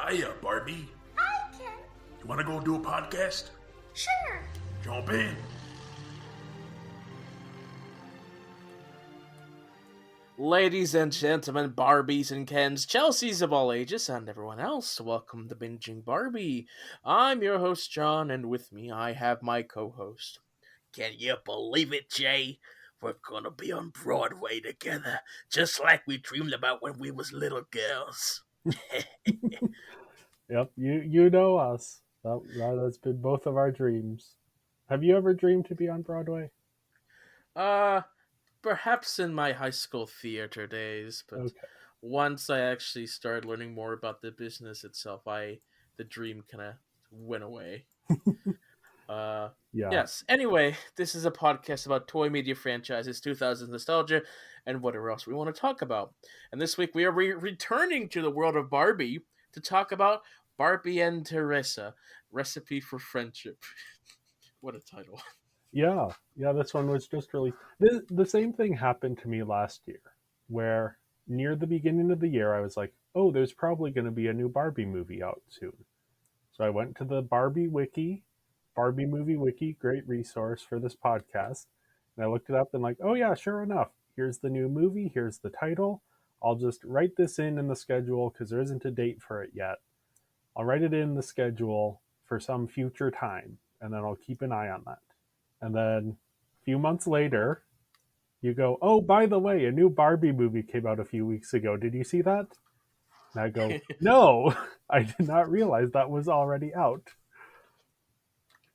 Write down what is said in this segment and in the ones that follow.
Hiya, Barbie. Hi, Ken. You want to go do a podcast? Sure. Jump in. Ladies and gentlemen, Barbies and Kens, Chelseas of all ages, and everyone else, welcome to Binging Barbie. I'm your host, John, and with me I have my co-host. Can you believe it, Jay? We're gonna be on Broadway together, just like we dreamed about when we was little girls. Yep, you know us. That has been both of our dreams. Have you ever dreamed to be on Broadway? Perhaps in my high school theater days, but Okay. once I actually started learning more about the business itself, the dream kind of went away. Yeah. Yes. Anyway, this is a podcast about toy media franchises, 2000s nostalgia, and whatever else we want to talk about. And this week we are returning to the world of Barbie to talk about Barbie and Teresa, Recipe for Friendship. What a title. Yeah, this one was just released. The same thing happened to me last year, where near the beginning of the year I was like, oh, there's probably going to be a new Barbie movie out soon. So I went to the Barbie Wiki, Barbie Movie Wiki, great resource for this podcast. And I looked it up and like, oh yeah, sure enough, here's the new movie, here's the title. I'll just write this in the schedule because there isn't a date for it yet. I'll write it in the schedule for some future time, and then I'll keep an eye on that. And then a few months later, you go, oh, by the way, a new Barbie movie came out a few weeks ago. Did you see that? And I go, no, I did not realize that was already out.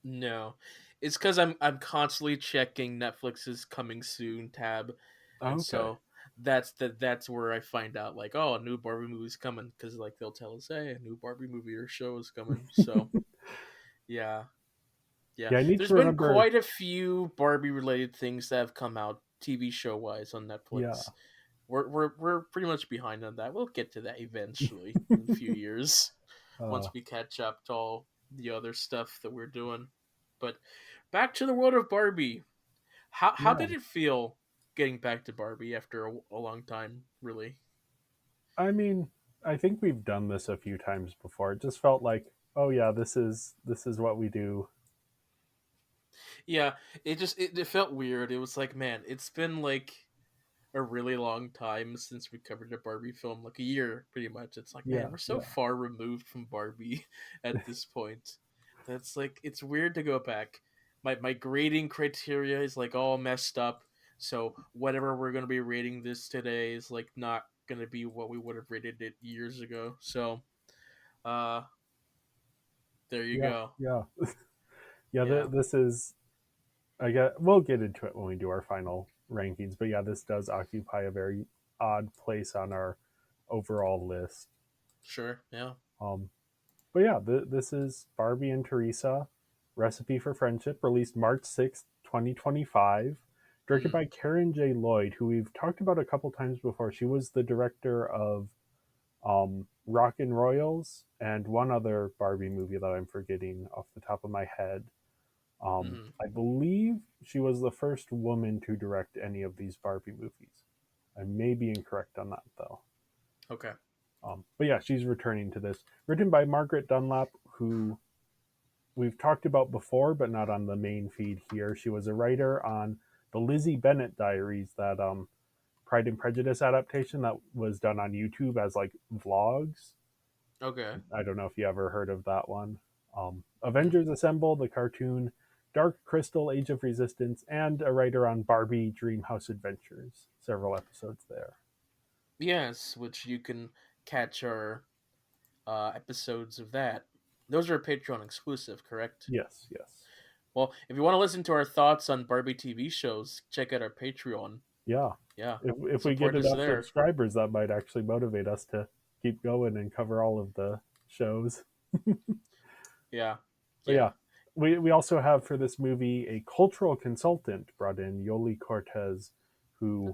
No. It's because I'm constantly checking Netflix's coming soon tab. And Okay. so that's where I find out, like, oh, a new Barbie movie's coming, because like they'll tell us, hey, a new Barbie movie or show is coming. So yeah. I need There's to been remember. quite a few Barbie related things that have come out TV show wise on Netflix. Yeah. We're pretty much behind on that. We'll get to that eventually in a few years once we catch up to all the other stuff that we're doing. But back to the world of Barbie. How did it feel getting back to Barbie after a long time, really? I mean, I think we've done this a few times before. It just felt like, oh yeah, this is what we do. Yeah, it felt weird. It was like, man, it's been like a really long time since we covered a Barbie film, like a year pretty much. It's like, man, we're so far removed from Barbie at this point. That's like, it's weird to go back. My grading criteria is like all messed up, so whatever we're gonna be rating this today is like not gonna be what we would have rated it years ago. So uh there you go. Yeah. Yeah. This is. I get. We'll get into it when we do our final rankings, but yeah, this does occupy a very odd place on our overall list. Sure, yeah. But yeah, this is Barbie and Teresa, Recipe for Friendship, released March 6th, 2025, directed by Karen J. Lloyd, who we've talked about a couple times before. She was the director of Rockin' Royals and one other Barbie movie that I'm forgetting off the top of my head. I believe she was the first woman to direct any of these Barbie movies. I may be incorrect on that, though. Okay. But yeah, she's returning to this. Written by Margaret Dunlap, who we've talked about before, but not on the main feed here. She was a writer on the Lizzie Bennet Diaries, that Pride and Prejudice adaptation that was done on YouTube as like vlogs. Okay. I don't know if you ever heard of that one. Avengers Assemble, the cartoon, Dark Crystal, Age of Resistance, and a writer on Barbie Dreamhouse Adventures. Several episodes there. Yes, which you can catch our episodes of that. Those are Patreon exclusive, correct? Yes. Well, if you want to listen to our thoughts on Barbie TV shows, check out our Patreon. Yeah. Yeah. If we get enough subscribers, that might actually motivate us to keep going and cover all of the shows. Yeah. But yeah. We also have for this movie a cultural consultant brought in, Yoli Cortez, who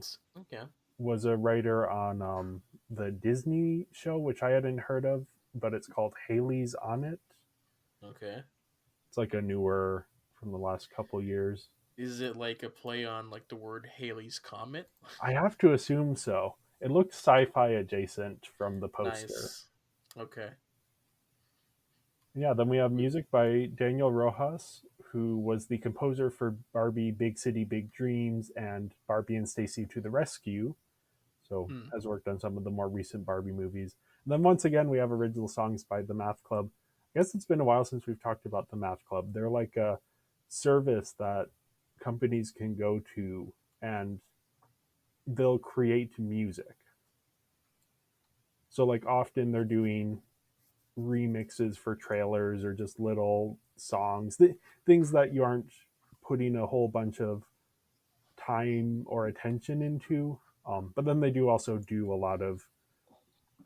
was a writer on the Disney show, which I hadn't heard of, but it's called Haley's on It. Okay. It's like a newer from the last couple years. Is it like a play on like the word Haley's Comet? I have to assume so. It looked sci-fi adjacent from the poster. Nice. Okay. Yeah, then we have music by Daniel Rojas, who was the composer for Barbie Big City Big Dreams and Barbie and Stacy to the Rescue. So Hmm. has worked on some of the more recent Barbie movies. And then once again, we have original songs by the Math Club. I guess it's been a while since we've talked about the Math Club. They're like a service that companies can go to and they'll create music. So like often they're doing remixes for trailers or just little songs, things that you aren't putting a whole bunch of time or attention into. But then they do also do a lot of.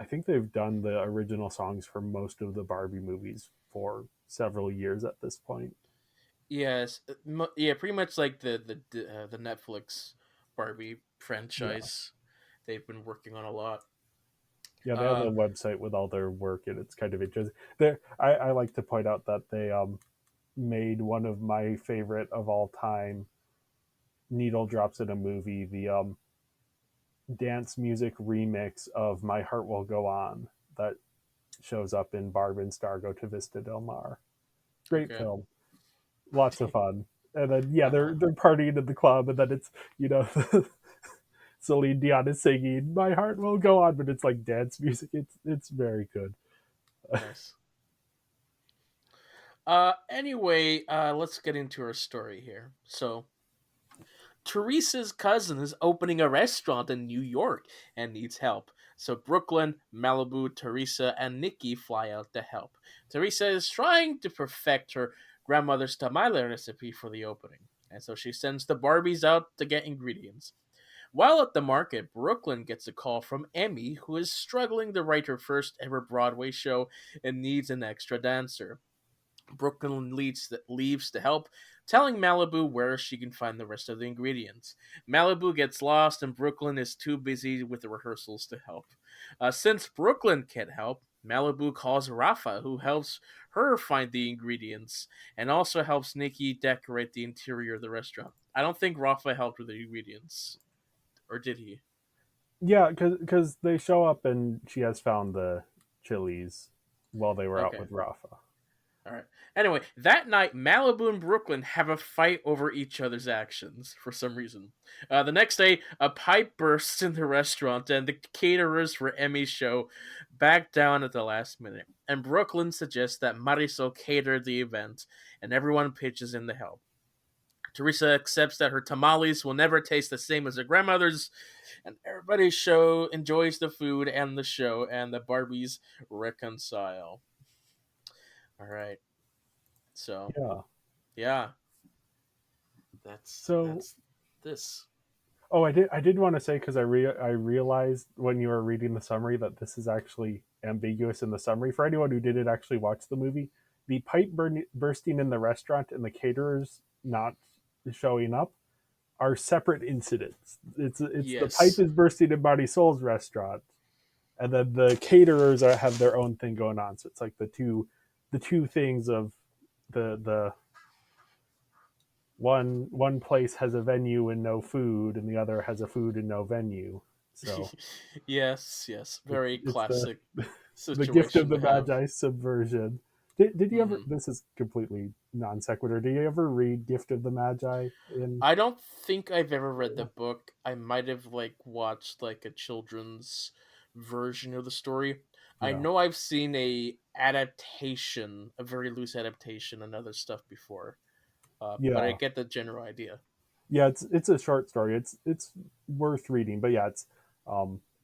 I think they've done the original songs for most of the Barbie movies for several years at this point. Yes, yeah, pretty much like the Netflix Barbie Yeah, franchise. They've been working on a lot. yeah, they have Uh, a website with all their work, and it's kind of interesting. There, I like to point out that they made one of my favorite of all time needle drops in a movie, the dance music remix of "My Heart Will Go On" that shows up in Barb and Star Go to Vista Del Mar. Great okay. film, lots of fun. And then yeah, Uh-huh. they're partying at the club, and then it's Celine Dion is singing "My Heart Will Go On," but it's like dance music. It's very good. Nice. Anyway, let's get into our story here. So, Teresa's cousin is opening a restaurant in New York and needs help. So Brooklyn, Malibu, Teresa, and Nikki fly out to help. Teresa is trying to perfect her grandmother's tamale recipe for the opening, and so she sends the Barbies out to get ingredients. While at the market, Brooklyn gets a call from Emmy, who is struggling to write her first ever Broadway show and needs an extra dancer. Brooklyn leaves to help, telling Malibu where she can find the rest of the ingredients. Malibu gets lost, and Brooklyn is too busy with the rehearsals to help. Since Brooklyn can't help, Malibu calls Rafa, who helps her find the ingredients and also helps Nikki decorate the interior of the restaurant. I don't think Rafa helped with the ingredients, or did he? Yeah, because they show up and she has found the chilies while they were out Okay. with Rafa. All right. Anyway, that night, Malibu and Brooklyn have a fight over each other's actions for some reason. The next day, a pipe bursts in the restaurant, and the caterers for Emmy's show back down at the last minute. And Brooklyn suggests that Marisol cater the event, and everyone pitches in to help. Teresa accepts that her tamales will never taste the same as her grandmother's, and everybody show enjoys the food and the show, and the Barbies reconcile. All right. So Yeah. yeah, that's So, that's this. oh, I did want to say because I realized when you were reading the summary that this is actually ambiguous in the summary for anyone who didn't actually watch the movie. The bursting in the restaurant and the caterers not showing up are separate incidents. It's the pipe Yes. is bursting in Marty Soul's restaurant, and then the caterers have their own thing going on. So it's like the two things of the one place has a venue and no food, and the other has a food and no venue. So Yes, yes. it's Very it's the classic the gift of situation the to have. Magi subversion. Did you ever? Hmm. This is completely non sequitur. Did you ever read Gift of the Magi in? I don't think I've ever read the book. I might have like watched like a children's version of the story. I Yeah, know I've seen a adaptation, a very loose adaptation, and other stuff before. But I yeah, get the general idea. yeah. It's a short story. It's worth reading, but yeah, it's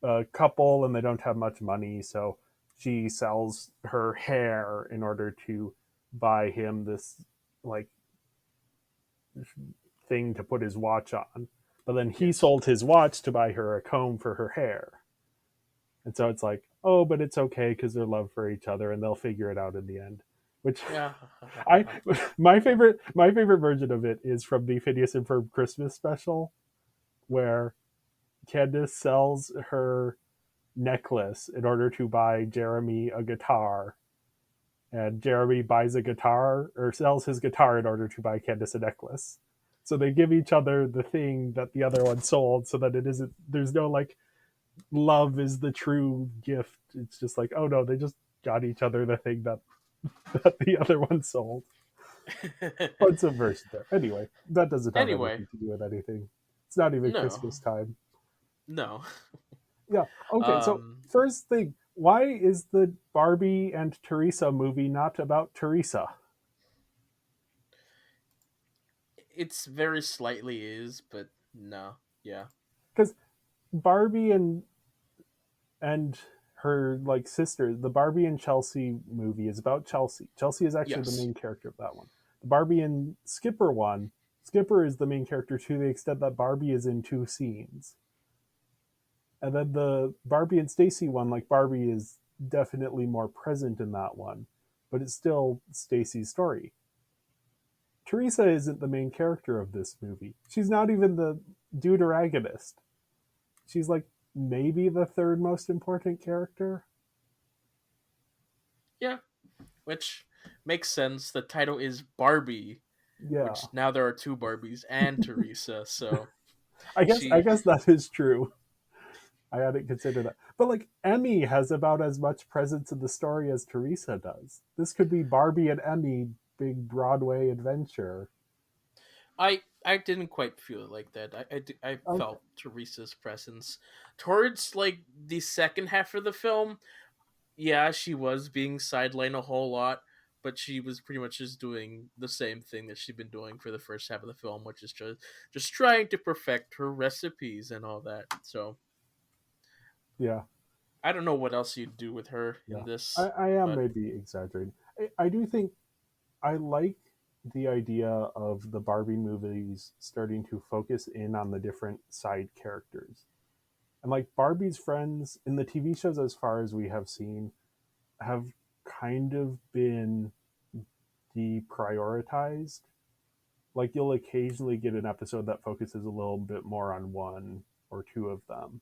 a couple and they don't have much money, so she sells her hair in order to buy him this like thing to put his watch on. But then he Yes. sold his watch to buy her a comb for her hair. And so it's like, oh, but it's okay because their love for each other and they'll figure it out in the end. Which Yeah. I my favorite version of it is from the Phineas and Ferb Christmas special, where Candace sells her necklace in order to buy Jeremy a guitar, and Jeremy buys a guitar or sells his guitar in order to buy Candace a necklace. So they give each other the thing that the other one sold, so that it isn't. There's no like love is the true gift. It's just like, oh no, they just got each other the thing that that the other one sold. But some version there. Anyway, that doesn't have Anyway, anything to do with anything. It's not even no, Christmas time. no. Yeah. Okay. So Um, first thing, why is the Barbie and Teresa movie not about Teresa? it's very slightly is, but no, yeah, Because Barbie and her like sister, the Barbie and Chelsea movie is about Chelsea. Chelsea is actually the yes, main character of that one. The Barbie and Skipper one, Skipper is the main character to the extent that Barbie is in two scenes. And then the Barbie and Stacy one, like Barbie is definitely more present in that one, but it's still Stacy's story. Teresa isn't the main character of this movie. She's not even the deuteragonist. She's like maybe the third most important character. yeah, which makes sense. The title is Barbie, Yeah. which now there are two Barbies and Teresa, so I she, guess that is true. I hadn't considered that. But like Emmy has about as much presence in the story as Teresa does. This could be Barbie and Emmy big Broadway adventure. I didn't quite feel it like that. I Okay. felt Teresa's presence towards like the second half of the film. Yeah, she was being sidelined a whole lot, but she was pretty much just doing the same thing that she'd been doing for the first half of the film, which is just trying to perfect her recipes and all that. So Yeah. I don't know what else you'd do with her Yeah. in this, I am but maybe exaggerating. I do think I like the idea of the Barbie movies starting to focus in on the different side characters. And like Barbie's friends in the TV shows, as far as we have seen, have kind of been deprioritized. Like you'll occasionally get an episode that focuses a little bit more on one or two of them.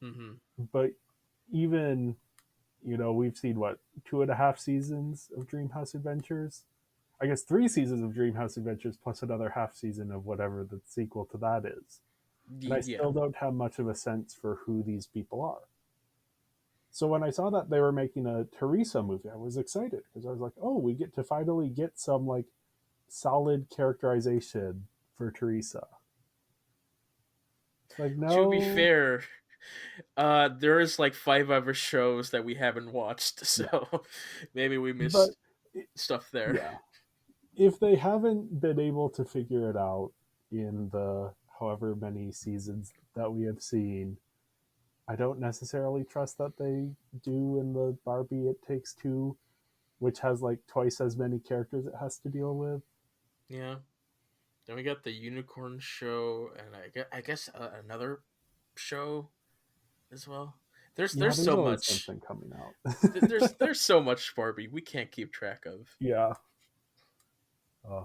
mm-hmm. But even, we've seen what, 2.5 seasons of Dreamhouse Adventures? I guess 3 seasons of Dreamhouse Adventures plus another half season of whatever the sequel to that is. And I Yeah, still don't have much of a sense for who these people are. So when I saw that they were making a Teresa movie, I was excited because I was like, oh, we get to finally get some like solid characterization for Teresa. It's like, to be no. fair, there is like 5 other shows that we haven't watched, Yeah. so maybe we But missed stuff there. yeah, if they haven't been able to figure it out in the however many seasons that we have seen, I don't necessarily trust that they do in the Barbie It Takes Two, which has like twice as many characters it has to deal with. Yeah. Then we got the Unicorn show, and I guess another show as well. Yeah, There's there's so always much. something coming out. There's so much Barbie we can't keep track of. Yeah. Uh,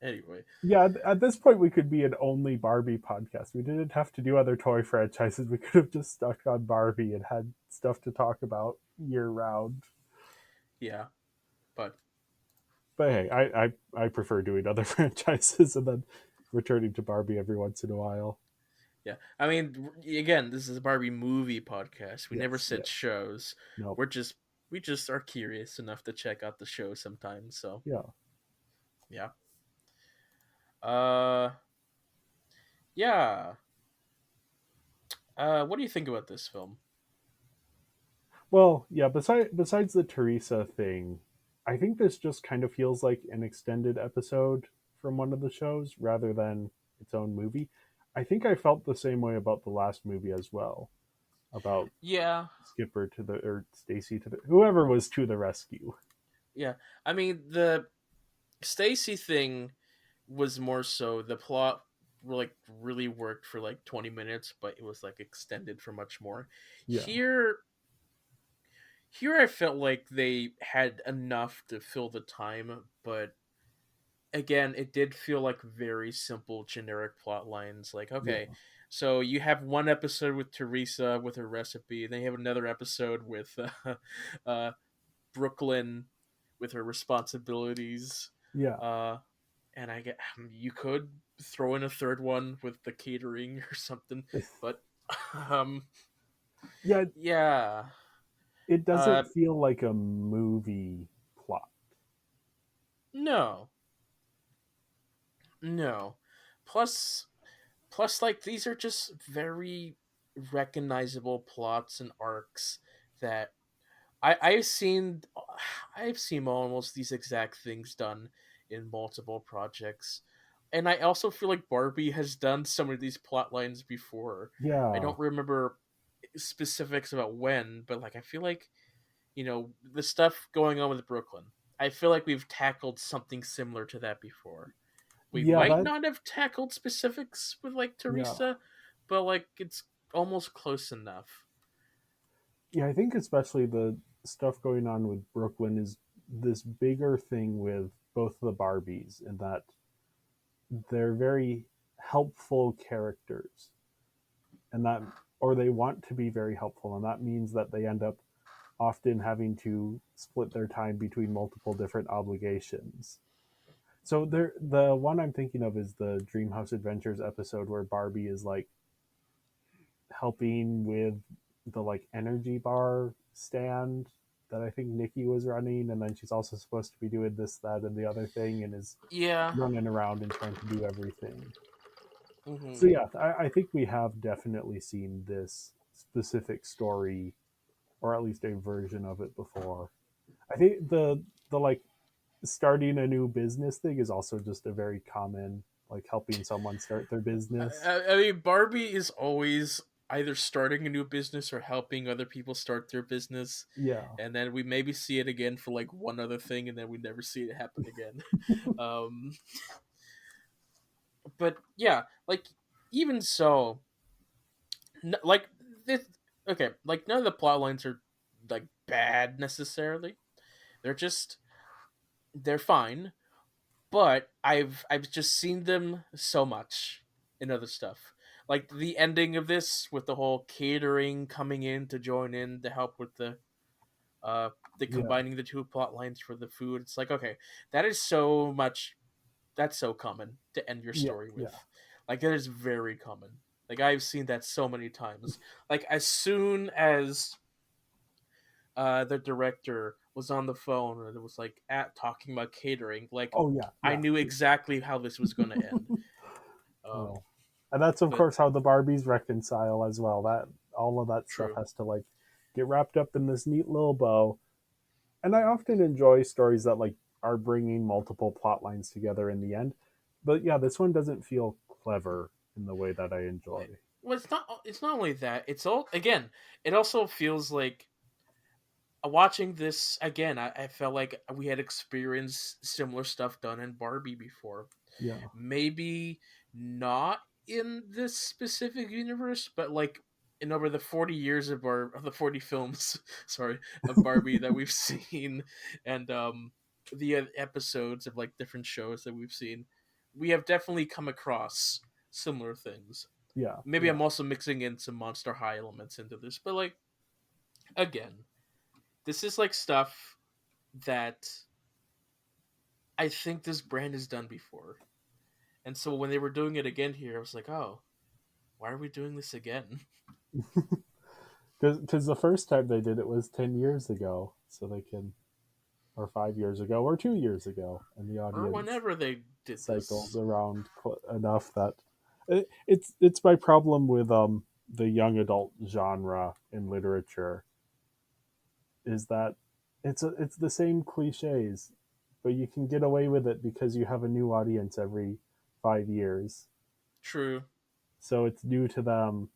Anyway, yeah, at this point, we could be an only Barbie podcast. We didn't have to do other toy franchises. We could have just stuck on Barbie and had stuff to talk about year round. yeah, but But hey, I prefer doing other franchises and then returning to Barbie every once in a while. yeah, I mean, again, this is a Barbie movie podcast. We never Yes, said yes. shows. Nope. We just are curious enough to check out the show sometimes. So Yeah. yeah, uh, yeah. What do you think about this film? Well, yeah, besides the Teresa thing, I think this just kind of feels like an extended episode from one of the shows rather than its own movie. I think I felt the same way about the last movie as well, about Yeah, Skipper to the or Stacy to the whoever was to the rescue. yeah. I mean, the Stacy thing was more so the plot like really worked for like 20 minutes, but it was like extended for much more. Yeah. Here I felt like they had enough to fill the time, but again, it did feel like very simple generic plot lines like okay, Yeah. so you have one episode with Teresa with her recipe, then you have another episode with uh Brooklyn with her responsibilities. Yeah. Uh and I get you could throw in a third one with the catering or something, but um Yeah, yeah. it Uh doesn't feel like a movie plot. No, no. Plus, like these are just very recognizable plots and arcs that I've seen. I've seen almost these exact things done in multiple projects, and I also feel like Barbie has done some of these plot lines before. I Yeah, don't remember specifics about when, but like I feel like the stuff going on with Brooklyn. I feel like we've tackled something similar to that before. We yeah, might that not have tackled specifics with like yeah, Teresa, but like it's almost close enough. yeah. I think especially the stuff going on with Brooklyn is this bigger thing with both the Barbies, in that they're very helpful characters, and that, or they want to be very helpful, and that means that they end up often having to split their time between multiple different obligations. So there, the one I'm thinking of is the Dreamhouse Adventures episode where Barbie is like helping with the like energy bar stand that I think Nikki was running, and then she's also supposed to be doing this, that, and the other thing, and is Yeah. running around and trying to do everything. Hmm. So yeah, I think we have definitely seen this specific story, or at least a version of it, before. I think the like starting a new business thing is also just a very common, like helping someone start their business. I mean, Barbie is always either starting a new business or helping other people start their business, Yeah, and then we maybe see it again for like one other thing, and then we never see it happen again. um, but yeah, like even so, like this. Okay, like none of the plot lines are like bad necessarily. They're just they're fine, but I've just seen them so much in other stuff. Like the ending of this with the whole catering coming in to join in to help with uh the yeah, combining the two plot lines for the food. It's like, okay, that is so much, that's so common to end your yeah, story with. yeah. Like that is very common. Like I've seen that so many times. Like as soon as the director was on the phone and it was like at talking about catering, like Oh yeah, I yeah. knew exactly how this was going to end. Oh, and that's of But course how the Barbies reconcile as well. That all of that stuff true. has to like get wrapped up in this neat little bow. And I often enjoy stories that like are bringing multiple plot lines together in the end. But yeah, this one doesn't feel clever in the way that I enjoy. Well, it's not. It's not only that. It's all again. It also feels like watching this again. I felt like we had experienced similar stuff done in Barbie before. Yeah. Maybe not in this specific universe, but like in over the 40 years of the 40 films, sorry, of Barbie that we've seen, and the episodes of like different shows that we've seen, we have definitely come across similar things. Yeah. Maybe Yeah. I'm also mixing in some Monster High elements into this, but like again, this is like stuff that I think this brand has done before. And so when they were doing it again here, I was like, oh, why are we doing this again? Because the first time they did it was 10 years ago. So they can, or 5 years ago, or 2 years ago. And the Or audience whenever they did cycles this. around enough that it's my problem with the young adult genre in literature, is that it's the same cliches, but you can get away with it because you have a new audience every 5 years. True. So it's new to them,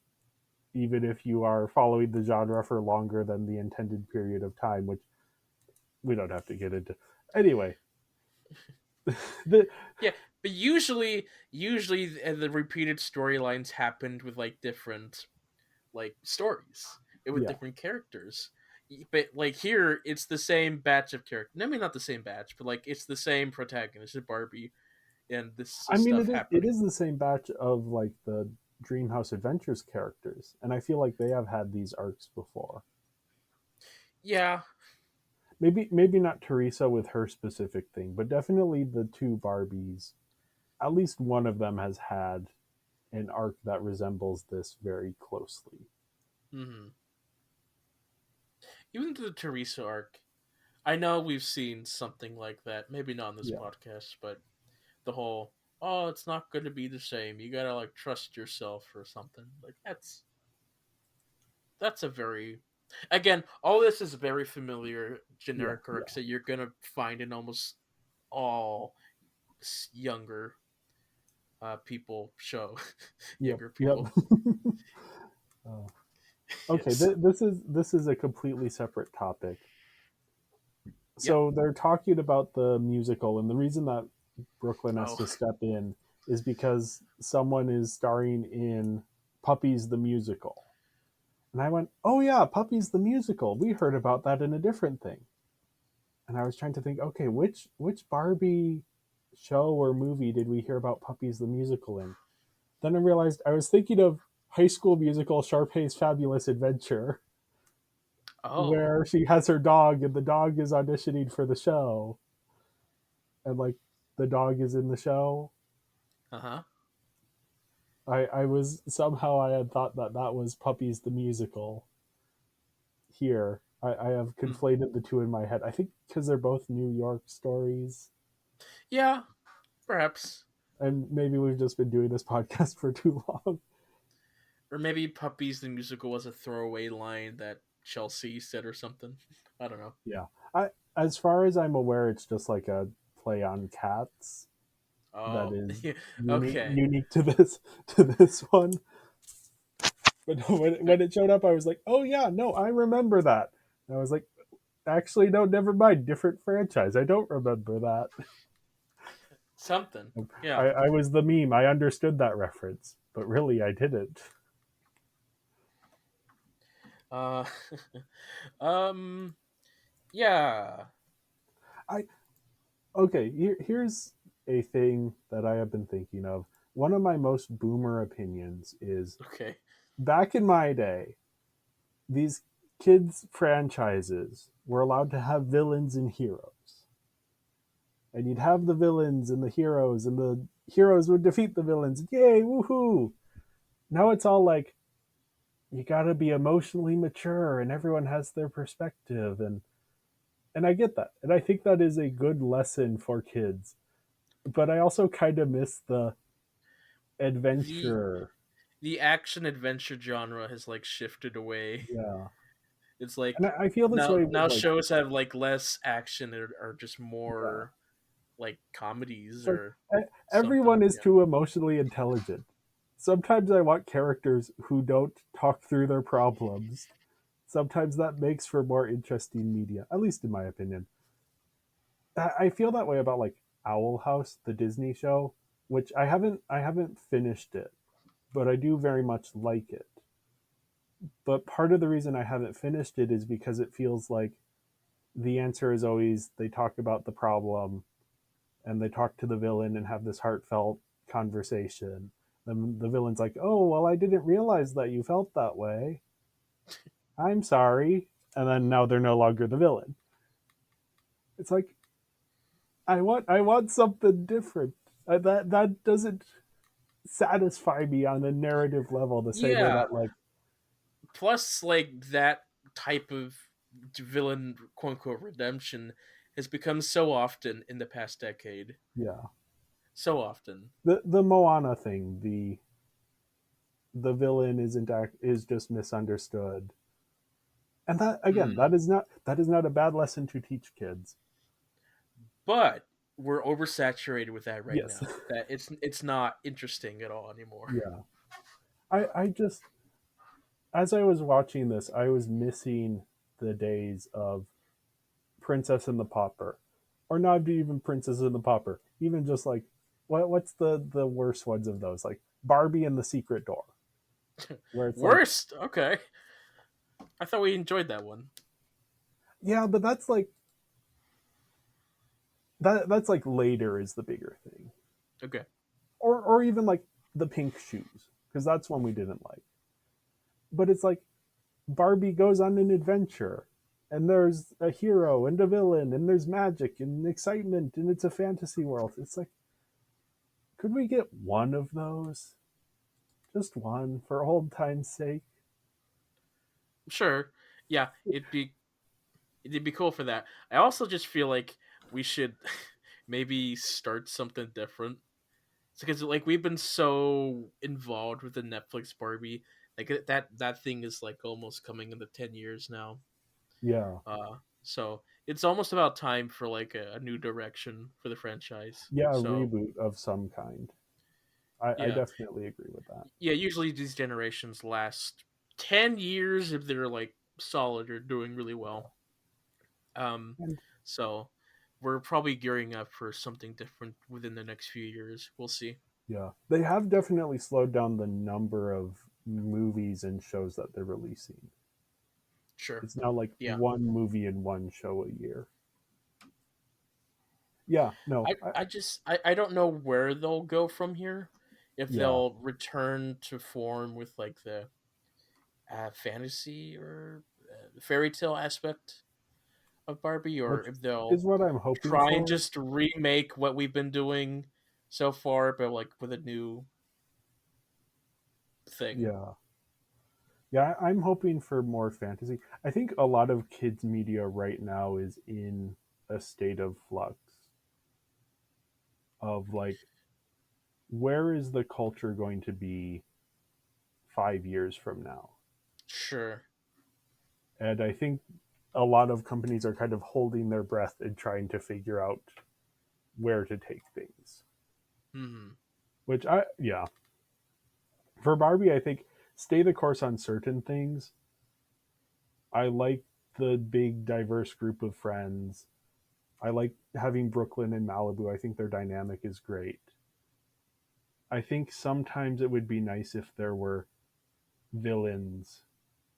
even if you are following the genre for longer than the intended period of time, which we don't have to get into. Anyway, the Yeah, but usually the repeated storylines happened with like different like stories and with yeah, different characters. But like here, it's the same batch of characters. I mean, not the same batch, but like it's the same protagonist, Barbie, and this I mean stuff it happening. is the same batch of like the Dreamhouse Adventures characters, and I feel like they have had these arcs before. Yeah, Maybe not Teresa with her specific thing, but definitely the two Barbies. At least one of them has had an arc that resembles this very closely. hmm even the Teresa arc, I know we've seen something like that. Maybe not on this Yeah, podcast, but the whole oh, it's not going to be the same. You gotta like trust yourself or something. Like that's a very again. All this is very familiar yeah, generic yeah, arcs that you're gonna find in almost all younger people show yep, younger yep. people. Uh, okay, Yes. this is a completely separate topic. Yep. So they're talking about the musical, and the reason that Brooklyn has Oh. to step in is because someone is starring in Puppies the musical. And I went, "Oh yeah, Puppies the musical. We heard about that in a different thing." And I was trying to think, okay, which Barbie show or movie did we hear about Puppies the musical in? Then I realized I was thinking of High School Musical Sharpay's Fabulous Adventure, Oh. where she has her dog and the dog is auditioning for the show, and like the dog is in the show. Uh huh. I was somehow I had thought that that was Puppies the musical. Here, I have Hmm. conflated the two in my head. I think because they're both New York stories, Yeah. Perhaps. and maybe we've just been doing this podcast for too long. Or maybe Puppies the musical was a throwaway line that Chelsea said or something. I don't know. Yeah, I as far as I'm aware, it's just like a play on cats that Oh. is Yeah. unique Okay. unique to this one. But when it showed up, I was like, oh yeah, no, I remember that. And I was like, actually, no, never mind, different franchise. I don't remember that. Something. Yeah. I was the meme. I understood that reference, but really, I didn't. Uh. um. Yeah. I okay. Here's a thing that I have been thinking of. One of my most boomer opinions is Okay. back in my day, these kids franchises were allowed to have villains and heroes, and you'd have the villains and the heroes would defeat the villains. Yay, woohoo! Now it's all like you got to be emotionally mature, and everyone has their perspective, and I get that, and I think that is a good lesson for kids. But I also kind of miss the The adventure. the action adventure genre has like shifted away. Yeah, It's and like I feel this way with now like shows have like less action or are just yeah, more like comedies it's like or everyone something. is Yeah. too emotionally intelligent. Sometimes I want characters who don't talk through their problems. Sometimes that makes for more interesting media, at least in my opinion. I feel that way about like Owl House, the Disney show, which I haven't finished it, but I do very much like it. But part of the reason I haven't finished it is because it feels like the answer is always they talk about the problem and they talk to the villain and have this heartfelt conversation. Then the villain's like, "Oh, well, I didn't realize that you felt that way. I'm sorry." And then now they're no longer the villain. It's like I want something different. That doesn't satisfy me on a narrative level the same way Yeah. that like Plus, like that type of villain quote unquote redemption has become so often in the past decade. yeah, So often. the Moana thing, the villain is just misunderstood. And that again, Mm. that is not a bad lesson to teach kids. But we're oversaturated with that right Yes. now. That it's not interesting at all anymore. Yeah. I just as I was watching this, I was missing the days of Princess and the Pauper. Or not even Princess and the Pauper. Even just like what's the worst ones of those? Like Barbie and the Secret Door. Where it's like, Worst. Okay. I thought we enjoyed that one. yeah, but that's like later is the bigger thing. Okay. Or even like the pink shoes, because that's one we didn't like. But it's like Barbie goes on an adventure, and there's a hero and a villain, and there's magic and excitement, and it's a fantasy world. It's like, could we get one of those? Just one for old time's sake. Sure. Yeah. it'd be cool for that. I also just feel like we should maybe start something different. Because like we've been so involved with the Netflix Barbie, like that thing is like almost coming into 10 years now. Yeah. So it's almost about time for like a new direction for the franchise. Yeah, a So reboot of some kind. I yeah, definitely agree with that. yeah. Usually these generations last 10 years if they're like solid or doing really well. And So we're probably gearing up for something different within the next few years. We'll see. yeah, they have definitely slowed down the number of movies and shows that they're releasing. Sure. It's now like Yeah. one movie and one show a year. Yeah, no, I don't know where they'll go from here. If yeah, they'll return to form with like the fantasy or fairy tale aspect of Barbie, which or if they'll is what I'm hoping try and for. just remake what we've been doing so far, but like with a new thing. Yeah, yeah, I'm hoping for more fantasy. I think a lot of kids media right now is in a state of flux of like, where is the culture going to be 5 years from now? Sure. And I think a lot of companies are kind of holding their breath and trying to figure out where to take things. Hmm. Which yeah. For Barbie, I think stay the course on certain things. I like the big diverse group of friends. I like having Brooklyn and Malibu. I think their dynamic is great. I think sometimes it would be nice if there were villains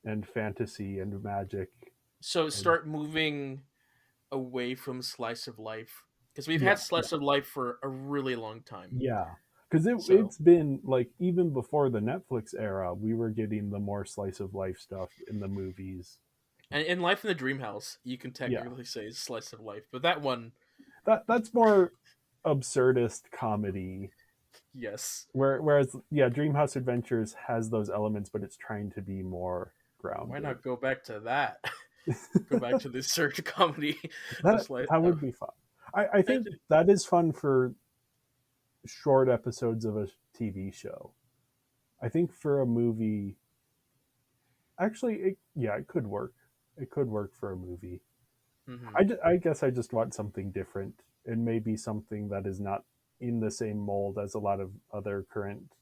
and fantasy and magic. So And start moving away from slice of life because we've yeah, had slice of life for a really long time. yeah. Because So it's been like, even before the Netflix era, we were getting the more slice of life stuff in the movies. and in Life in the Dream House, you can Yeah, technically say is slice of life, but that one, that's more absurdist comedy. yes. Whereas, yeah, Dreamhouse Adventures has those elements, but it's trying to be more Why grounded. not go back to that? Go back to this search comedy, That just like that would be fun. I think that is fun for short episodes of a TV show. I think for a movie, actually, yeah, it could work. It could work for a movie. mm-hmm. I guess I just want something different, and maybe something that is not in the same mold as a lot of other current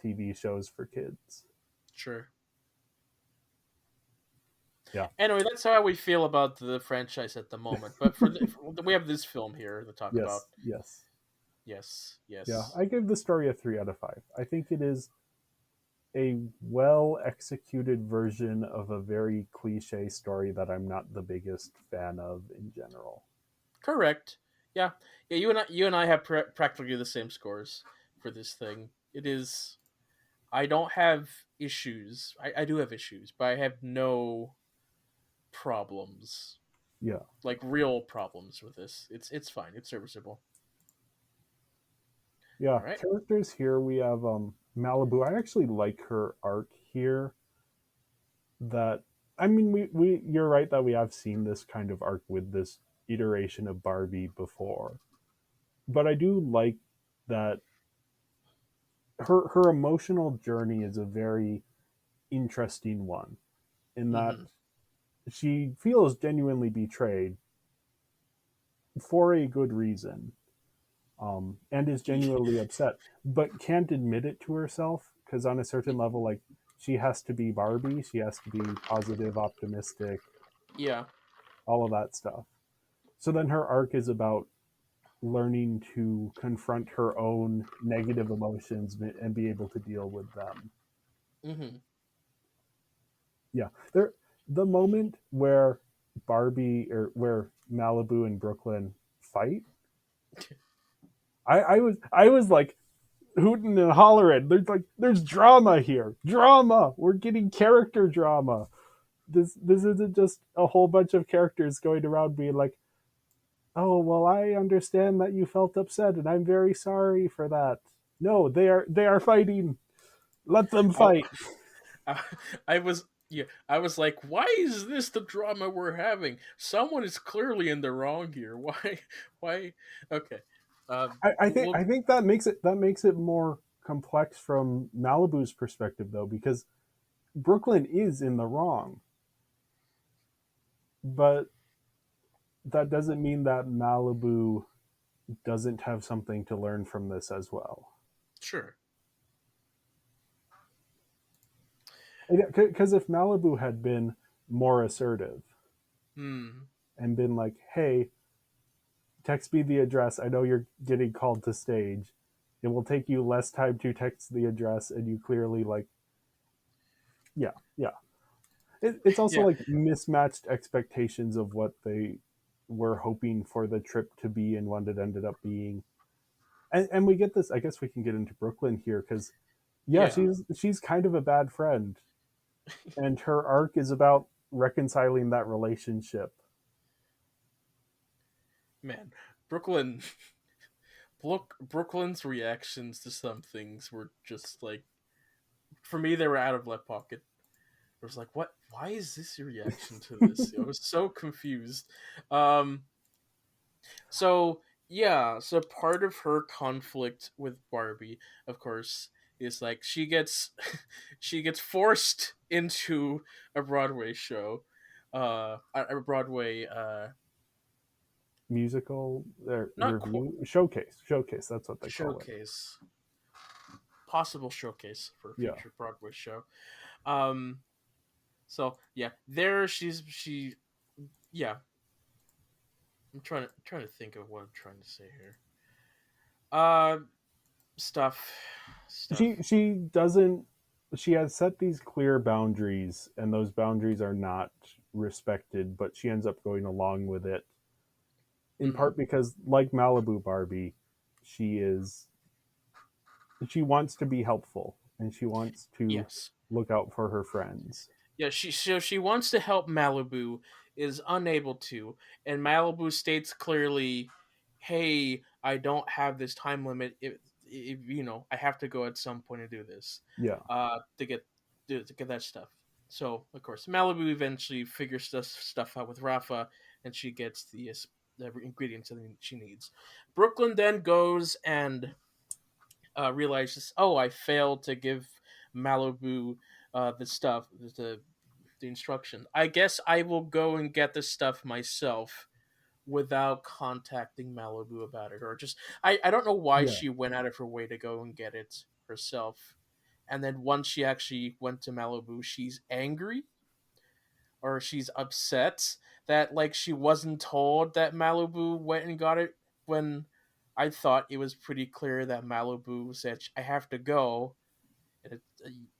TV shows for kids. Sure. Yeah. Anyway, that's how we feel about the franchise at the moment. But we have this film here to talk about. Yes. Yes. Yes. Yeah. Yes. I give the story a 3 out of 5. I think it is a well executed version of a very cliche story that I'm not the biggest fan of in general. Correct. Yeah. Yeah. You and I have practically the same scores for this thing. It is. I don't have issues. I do have issues, but I have no problems, Yeah. like real problems with this. It's fine. It's serviceable. Yeah. All right. Characters here, we have Malibu. I actually like her arc here. That, I mean, we you're right that we have seen this kind of arc with this iteration of Barbie before. But I do like that her emotional journey is a very interesting one, in that Mm-hmm. she feels genuinely betrayed for a good reason, and is genuinely upset, but can't admit it to herself, because on a certain level, like, she has to be Barbie, she has to be positive, optimistic, Yeah. all of that stuff. So then her arc is about learning to confront her own negative emotions and be able to deal with them. Mm-hmm. Yeah, there, the moment where Barbie, or where Malibu and Brooklyn fight, I was like hooting and hollering. There's drama here, drama. We're getting character drama. This isn't just a whole bunch of characters going around being like, oh well, I understand that you felt upset, and I'm very sorry for that. No, they are fighting. Let them I, fight. I was Yeah, I was like, why is this the drama we're having? Someone is clearly in the wrong here. Why? Why? Okay. Well, I think that makes it more complex from Malibu's perspective though, because Brooklyn is in the wrong, but that doesn't mean that Malibu doesn't have something to learn from this as well. sure. Because if Malibu had been more assertive Hmm. and been like, "Hey, text me the address. I know you're getting called to stage. It will take you less time to text the address, and you clearly like, yeah, yeah." It's also Yeah. like mismatched expectations of what they were hoping for the trip to be and what it ended up being. And we get this. I guess we can get into Brooklyn here because yeah, Yeah. she's kind of a bad friend, and her arc is about reconciling that relationship. Man, Brooklyn. Brooklyn's reactions to some things were just like, for me, they were out of left pocket. I was like, what? Why is this your reaction to this? I was so confused. Um, so yeah, so part of her conflict with Barbie, of course, is like she gets she gets forced into a Broadway show, a Broadway Musical not review showcase. That's what they call it. showcase, possible showcase for a Yeah. future Broadway show. Um, so yeah, there she yeah. I'm trying to think of what I'm trying to say here. Uh, stuff, stuff. She doesn't she has set these clear boundaries and those boundaries are not respected, but she ends up going along with it in Mm-hmm. part because like Malibu Barbie, she is she wants to be helpful and she wants to Yes. look out for her friends. Yeah, she wants to help Malibu, is unable to, and Malibu states clearly, "Hey, I don't have this time limit. If I have to go at some point to do this, Yeah. to get that stuff." So of course, Malibu eventually figures stuff out with Rafa, and she gets the ingredients that she needs. Brooklyn then goes and realizes, "Oh, I failed to give Malibu the stuff, the instruction. I guess I will go and get the stuff myself without contacting Malibu about it, or just I don't know why Yeah. she went out of her way to go and get it herself. And then once she actually went to Malibu, she's angry or she's upset that like she wasn't told that Malibu went and got it when I thought it was pretty clear that Malibu said I have to go, and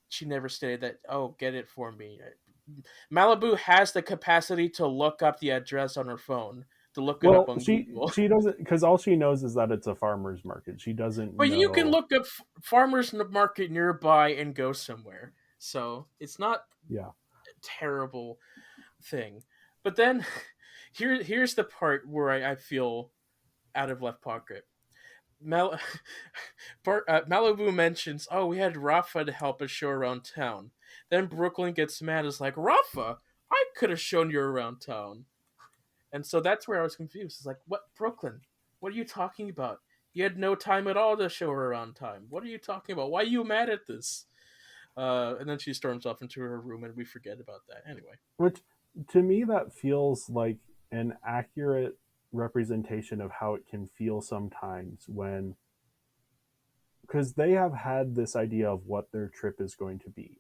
she never stated that. Oh, get it for me. Malibu has the capacity to look up the address on her phone, to look it up Well, on Google. she doesn't because all she knows is that it's a farmer's market. She doesn't But you can know. look up farmers market nearby and go somewhere. So it's not Yeah. a terrible thing. But then here's the part where I feel out of left pocket. Mal- Malibu mentions, "Oh, we had Rafa to help us show around town." Then Brooklyn gets mad, is like, "Rafa, I could have shown you around town." And so that's where I was confused. It's like, what, Brooklyn? What are you talking about? You had no time at all to show her around time. What are you talking about? Why are you mad at this? And then she storms off into her room, and we forget about that. Anyway. Which to me that feels like an accurate representation of how it can feel sometimes when because they have had this idea of what their trip is going to be.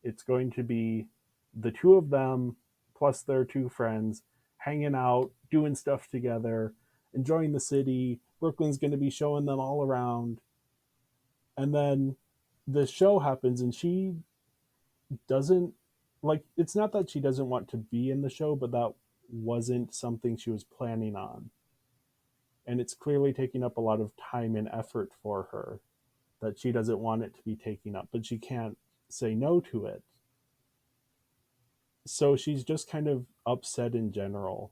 It's going to be the two of them plus their two friends hanging out, doing stuff together, enjoying the city. Brooklyn's going to be showing them all around. And then the show happens and she doesn't like it's not that she doesn't want to be in the show, but that wasn't something she was planning on. And it's clearly taking up a lot of time and effort for her that she doesn't want it to be taking up, but she can't say no to it. So she's just kind of upset in general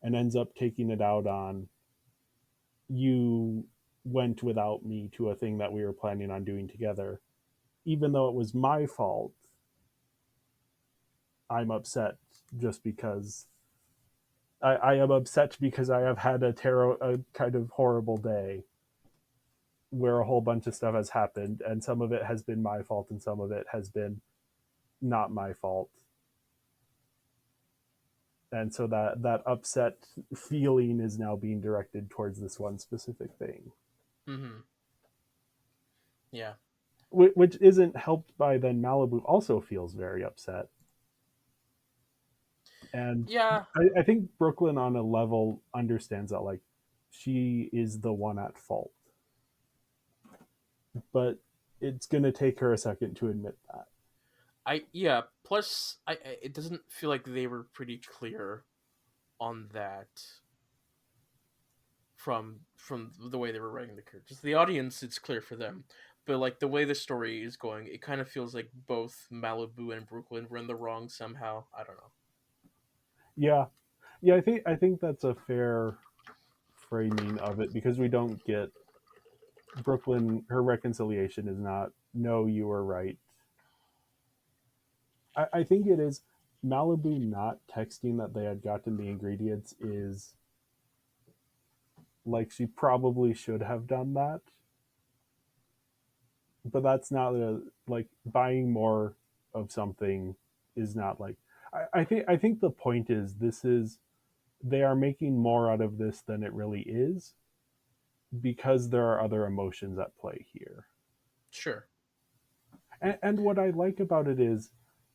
and ends up taking it out on you went without me to a thing that we were planning on doing together, even though it was my fault. I'm upset just because I am upset because I have had a kind of horrible day where a whole bunch of stuff has happened, and some of it has been my fault and some of it has been not my fault. And so that upset feeling is now being directed towards this one specific thing. Mm-hmm. Yeah. Which isn't helped by then Malibu also feels very upset. And Yeah. I think Brooklyn on a level understands that, like, she is the one at fault. But it's going to take her a second to admit that. Plus, it doesn't feel like they were pretty clear on that from the way they were writing the characters. The audience, it's clear for them, but like the way the story is going, it kind of feels like both Malibu and Brooklyn were in the wrong somehow. I don't know. Yeah. I think that's a fair framing of it, because we don't get Brooklyn. Her reconciliation is not, no, you were right. I think it is Malibu not texting that they had gotten the ingredients is like, she probably should have done that, but that's not like buying more of something is not like, I think the point is, this is, they are making more out of this than it really is, because there are other emotions at play here. Sure. And what I like about it is,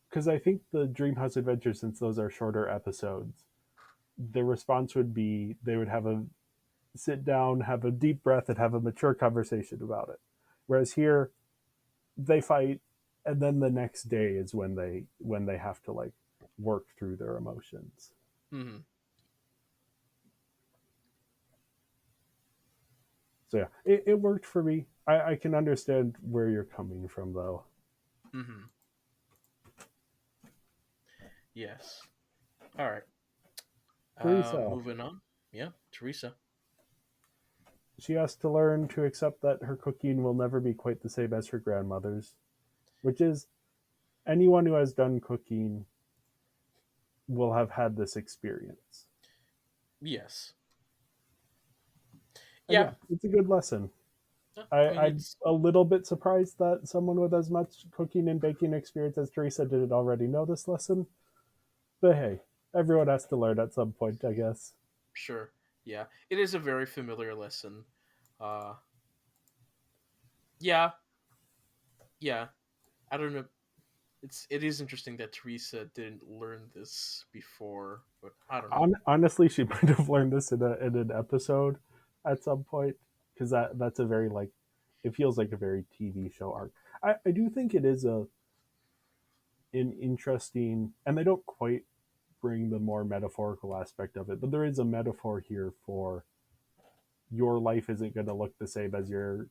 because I think the Dreamhouse Adventures, since those are shorter episodes, the response would be they would have a sit down, have a deep breath, and have a mature conversation about it. Whereas here, they fight, and then the next day is when they have to, like, work through their emotions. Mm-hmm. So yeah, it worked for me. I can understand where you're coming from, though. Mm-hmm. Yes. All right. Teresa, Moving on. Yeah, Teresa. she has to learn to accept that her cooking will never be quite the same as her grandmother's, which is, anyone who has done cooking will have had this experience. Yes. And Yeah. yeah, it's a good lesson. I mean, I'm it's a little bit surprised that someone with as much cooking and baking experience as Teresa didn't already know this lesson. But hey, everyone has to learn at some point, I guess. sure. Yeah, it is a very familiar lesson. Uh, yeah, yeah. I don't know. It is interesting that Teresa didn't learn this before, but I don't know. Honestly, she might have learned this in an episode at some point, because that's a very, like, it feels like a very TV show arc. I do think it is an interesting, and they don't quite bring the more metaphorical aspect of it, but there is a metaphor here for, your life isn't going to look the same as your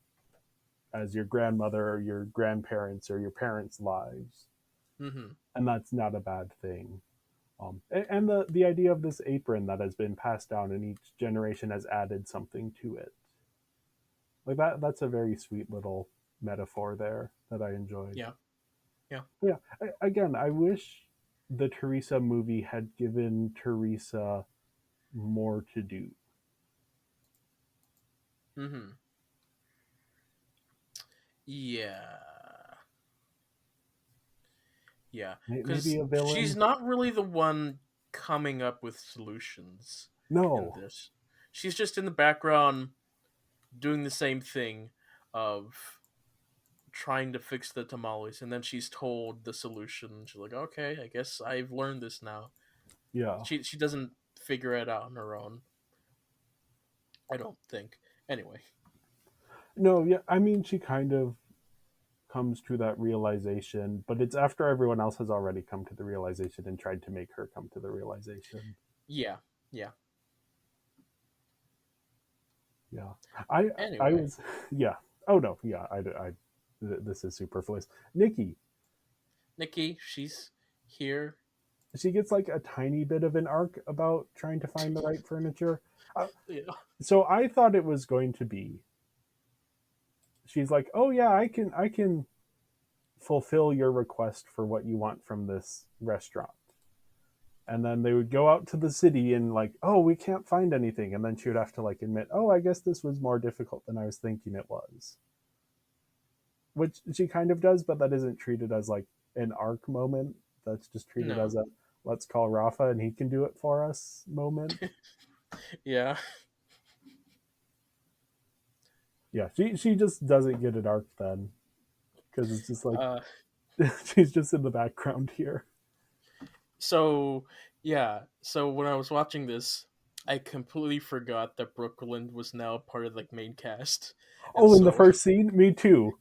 grandmother or your grandparents or your parents' lives, Mm-hmm. and that's not a bad thing. And the idea of this apron that has been passed down, and each generation has added something to it, like that's a very sweet little metaphor there that I enjoyed. Yeah, yeah. Yeah, again, I wish the Teresa movie had given Teresa more to do. Mm-hmm. Yeah, yeah. Maybe Because a she's villain. not really the one coming up with solutions in No. this. She's just in the background doing the same thing of trying to fix the tamales, and then she's told the solution. She's like, "Okay, I guess I've learned this now." Yeah. She doesn't figure it out on her own. I don't think. Anyway. No. Yeah. I mean, she kind of comes to that realization, but it's after everyone else has already come to the realization and tried to make her come to the realization. Yeah. Yeah. Yeah. I Anyway, was yeah. Oh no, yeah. This is superfluous. Nikki, Nikki, she's here. she gets like a tiny bit of an arc about trying to find the right furniture. Uh, Yeah. so I thought it was going to be, she's like, "Oh yeah, I can fulfill your request for what you want from this restaurant." And then they would go out to the city and like, oh, we can't find anything. And then she would have to like admit, oh, I guess this was more difficult than I was thinking it was. Which she kind of does, but that isn't treated as like an arc moment. That's just treated No. as a let's call Rafa and he can do it for us moment. Yeah. Yeah, she just doesn't get an arc then. Because it's just like Uh, she's just in the background here. so yeah. So when I was watching this, I completely forgot that Brooklyn was now part of like main cast, and Oh, in the so first scene? Me too.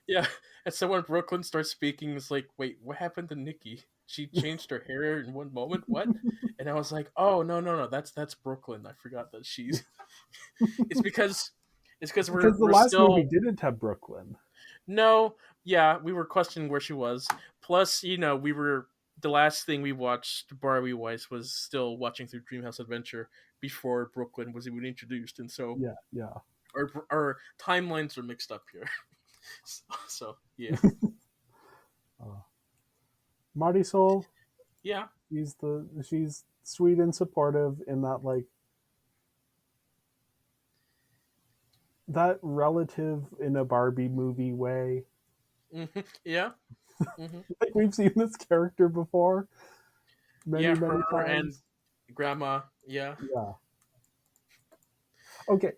yeah. And so when Brooklyn starts speaking, it's like, wait, what happened to Nikki? She changed her hair in one moment. What? And I was like, oh no, that's Brooklyn. I forgot that she's. it's because Because the we're last movie still didn't have Brooklyn. no, yeah, we were questioning where she was. Plus, we were the last thing we watched Barbie wise was still watching through Dreamhouse Adventure before Brooklyn was even introduced, and so Yeah, yeah. our timelines are mixed up here. So yeah, Uh, Marisol, yeah, she's sweet and supportive in that like that relative in a Barbie movie way. yeah, hmm Like we've seen this character before many, yeah. many Her and times. Grandma, yeah, Yeah. Okay.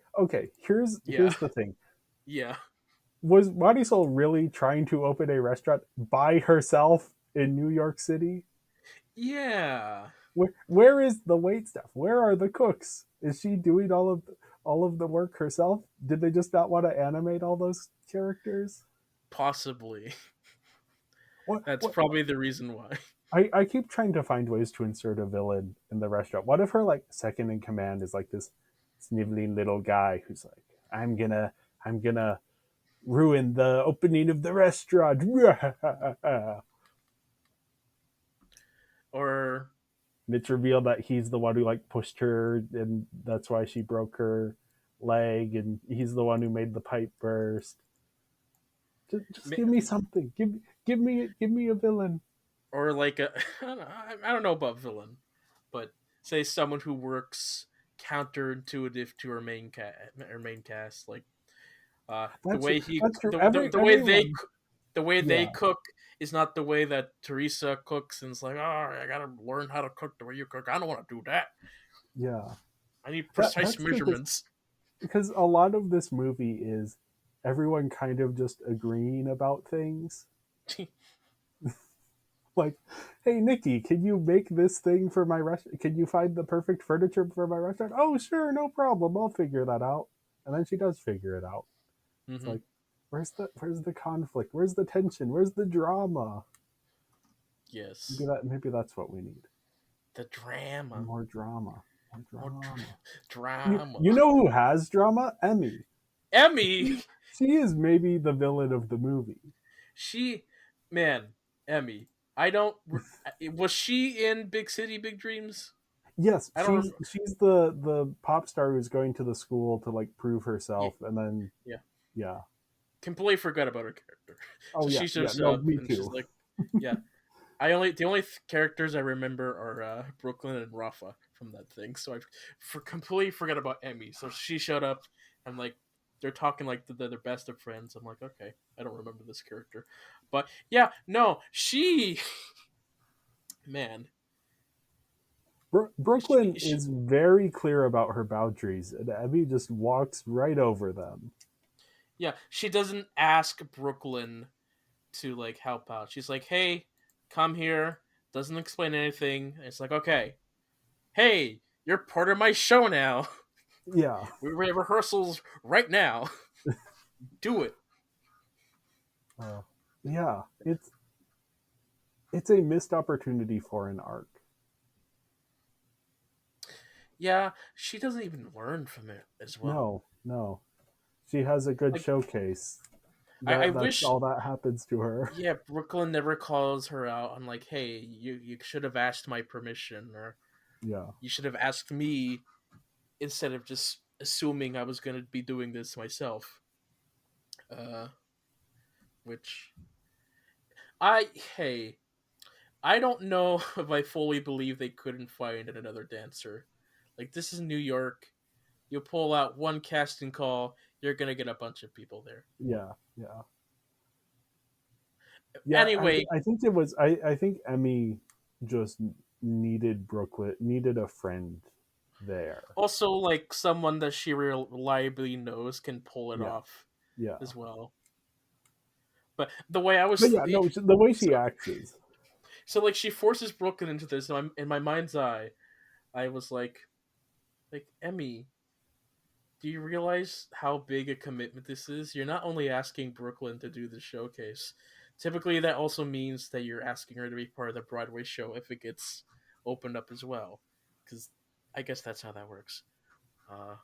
yeah, Here's the thing. yeah. Was Marisol really trying to open a restaurant by herself in New York City? Yeah, Where is the wait staff? Where are the cooks? Is she doing all of the work herself? Did they just not want to animate all those characters? possibly. That's What probably the reason why. I keep trying to find ways to insert a villain in the restaurant. What if her like second in command is like this sniveling little guy who's like, I'm gonna ruin the opening of the restaurant. Or And it's revealed that he's the one who like pushed her and that's why she broke her leg and he's the one who made the pipe burst. Just give me something. Give me a villain. or like a I don't know about villain, but say someone who works counterintuitive to her main cast, like the That's true. way he That's true. Everyone. the way they Yeah. cook is not the way that Teresa cooks, and it's like, oh, I gotta learn how to cook the way you cook. I don't want to do that. Yeah. I need precise That's true measurements. because a lot of this movie is everyone kind of just agreeing about things. Like, hey Nikki, can you make this thing for my restaurant? Can you find the perfect furniture for my restaurant? Oh, sure, no problem. I'll figure that out. And then she does figure it out. It's hmm like, where's the conflict? Where's the tension? Where's the drama? Yes, Maybe that's what we need. the drama, More drama. More more drama. drama. You know who has drama? Emmy. Emmy, She is maybe the villain of the movie. she, man, Emmy. I don't. Was she in Big City, Big Dreams? Yes, I don't remember. she's the pop star who's going to the school to like prove Yeah, herself, and then yeah. yeah. Completely forgot about her character. Oh So yeah, she yeah. shows No, up me and she's too. like, yeah. The only characters I remember are Brooklyn and Rafa from that thing. So completely forgot about Emmy. So she showed up and like they're talking like they're best of friends. I'm like, okay, I don't remember this character, but yeah, no, she, man, Brooklyn she is very clear about her boundaries, and Emmy just walks right over them. yeah, she doesn't ask Brooklyn to like help out. She's like, hey, come here. Doesn't explain anything. It's like, okay, hey, you're part of my show now. Yeah, We have rehearsals right now. Do it. uh, yeah. It's a missed opportunity for an arc. Yeah, she doesn't even learn from it as well. No, no. She has a good Like, showcase. I That's wish, all that happens to her. yeah, Brooklyn never calls her out on like, hey, you should have asked my permission, or Yeah. you should have asked me instead of just assuming I was gonna be doing this myself. Uh, which I hey, I don't know if I fully believe they couldn't find another dancer. Like, this is New York. You pull out one casting call, you're gonna get a bunch of people there. Yeah, yeah, yeah. Anyway, I think it was. I think Emmy just needed Brooklyn, needed a friend there. also like someone that she reliably knows can pull it Yeah, off yeah. as well. But the way I But was, yeah, no, the way so, she acts is. so like she forces Brooklyn into this. In my mind's eye, I was like Emmy, do you realize how big a commitment this is? You're not only asking Brooklyn to do the showcase. Typically, that also means that you're asking her to be part of the Broadway show if it gets opened up as well. Because I guess that's how that works. Uh,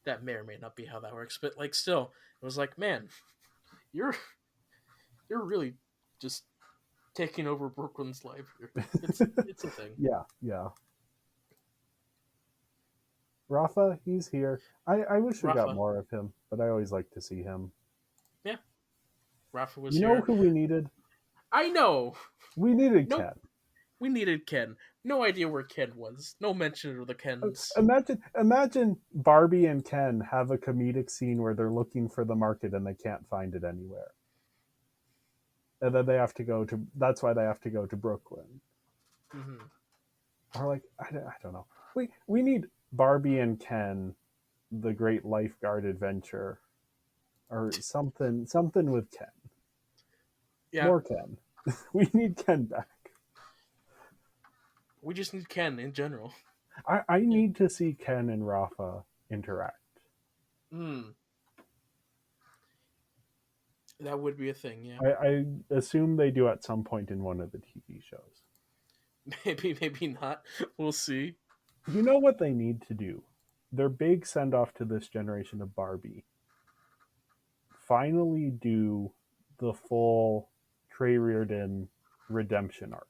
that may or may not be how that works, but like still, it was like, man, you're you're really just taking over Brooklyn's life here. It's a thing. Yeah, yeah. Rafa, he's here. I wish we got Rafa, more of him, but I always like to see him. yeah, Rafa was You know here. who we needed? I know. We needed Nope. Ken. We needed Ken. No idea where Ken was. No mention of the Kens. Imagine Barbie and Ken have a comedic scene where they're looking for the market and they can't find it anywhere. And then they have to go to, that's why they have to go to Brooklyn. Mm-hmm. Or like, I don't know. We need Barbie and Ken, the Great Lifeguard Adventure, or something with Ken. Yeah, More Ken. We need Ken back. we just need Ken in general. I need to see Ken and Rafa interact. Hmm. That would be a thing, yeah. I assume they do at some point in one of the TV shows. Maybe not. We'll see. You know what they need to do? Their big send off to this generation of Barbie. Finally do the full Trey Reardon redemption arc.